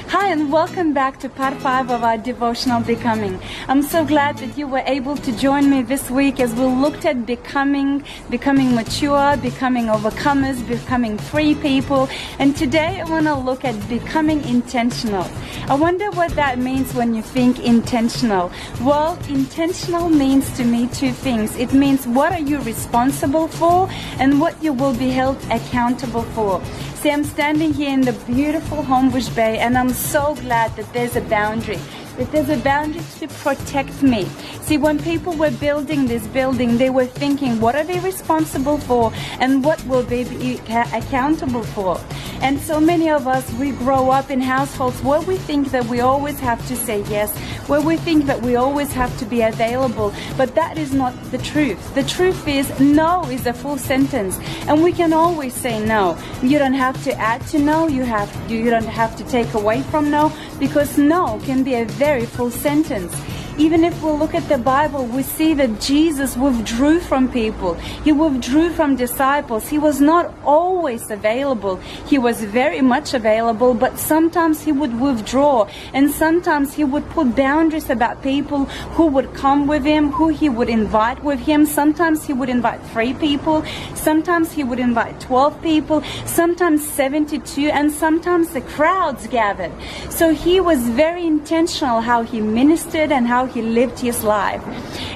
Hi, and welcome back to part 5 of our devotional Becoming. I'm so glad that you were able to join me this week as we looked at becoming mature, becoming overcomers, becoming free people. And today I want to look at becoming intentional. I wonder what that means when you think intentional. Well, intentional means to me two things. It means what are you responsible for and what you will be held accountable for. See, I'm standing here in the beautiful Homebush Bay, and I'm so glad that there's a boundary. That there's a boundary to protect me. See, when people were building this building, they were thinking, what are they responsible for and what will they be accountable for? And so many of us, we grow up in households where we think that we always have to say yes, where we think that we always have to be available, but that is not the truth. The truth is, no is a full sentence, and we can always say no. You don't have to add to no, you don't have to take away from no, because no can be a very full sentence. Even if we look at the Bible, we see that Jesus withdrew from people. He withdrew from disciples. He was not always available. He was very much available, but sometimes he would withdraw, and sometimes he would put boundaries about people who would come with him, who he would invite with him. Sometimes he would invite 3 people. Sometimes he would invite 12 people. Sometimes 72, and sometimes the crowds gathered. So he was very intentional how he ministered and how he lived his life.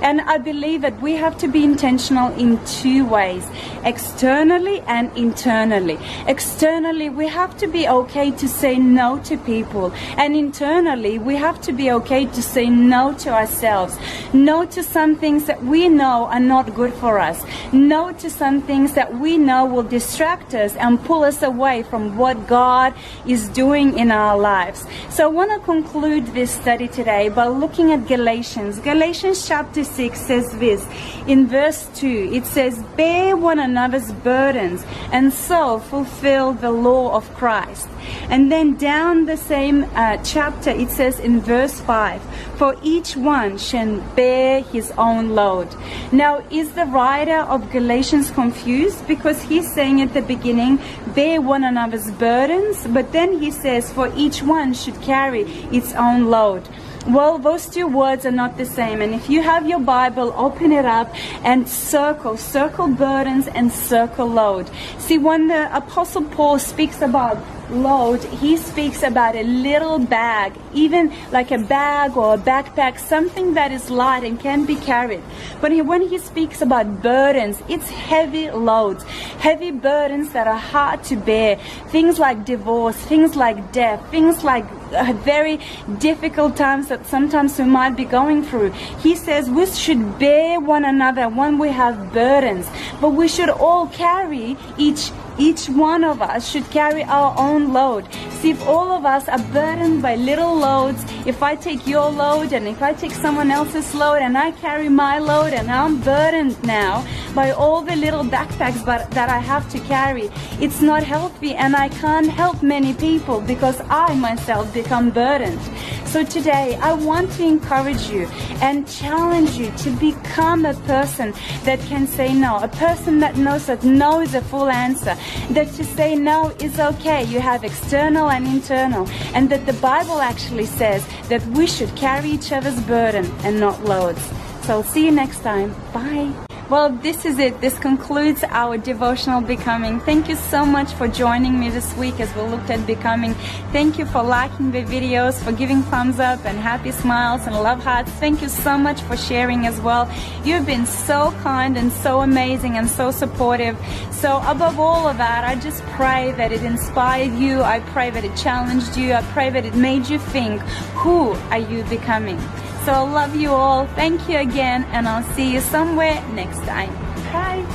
And I believe that we have to be intentional in 2 ways, externally and internally. Externally, we have to be okay to say no to people, and internally we have to be okay to say no to ourselves. No to some things that we know are not good for us. No to some things that we know will distract us and pull us away from what God is doing in our lives. So I want to conclude this study today by looking at Galatians. Galatians chapter 6 says this. In verse 2, it says, bear one another's burdens and so fulfill the law of Christ. And then down the same chapter, it says in verse 5, for each one shall bear his own load. Now, is the writer of Galatians confused? Because he's saying at the beginning, bear one another's burdens, but then he says, for each one should carry its own load. Well, those 2 words are not the same. And if you have your Bible, open it up and circle burdens and circle load. See, when the Apostle Paul speaks about load, he speaks about a little bag, even like a bag or a backpack, something that is light and can be carried. But when he speaks about burdens, it's heavy loads, heavy burdens that are hard to bear. Things like divorce, things like death, things like very difficult times that sometimes we might be going through. He says we should bear one another when we have burdens, but we should all carry each one of us should carry our own load. See, if all of us are burdened by little loads, if I take your load and if I take someone else's load and I carry my load and I'm burdened now by all the little backpacks that I have to carry, it's not healthy, and I can't help many people because I myself become burdened. So today I want to encourage you and challenge you to become a person that can say no, a person that knows that no is a full answer, that to say no is okay. You have external and internal, and that the Bible actually says that we should carry each other's burden and not loads. So I'll see you next time. Bye. Well, this is it. This concludes our devotional Becoming. Thank you so much for joining me this week as we looked at Becoming. Thank you for liking the videos, for giving thumbs up and happy smiles and love hearts. Thank you so much for sharing as well. You've been so kind and so amazing and so supportive. So above all of that, I just pray that it inspired you. I pray that it challenged you. I pray that it made you think, who are you becoming? So I love you all. Thank you again, and I'll see you somewhere next time. Bye.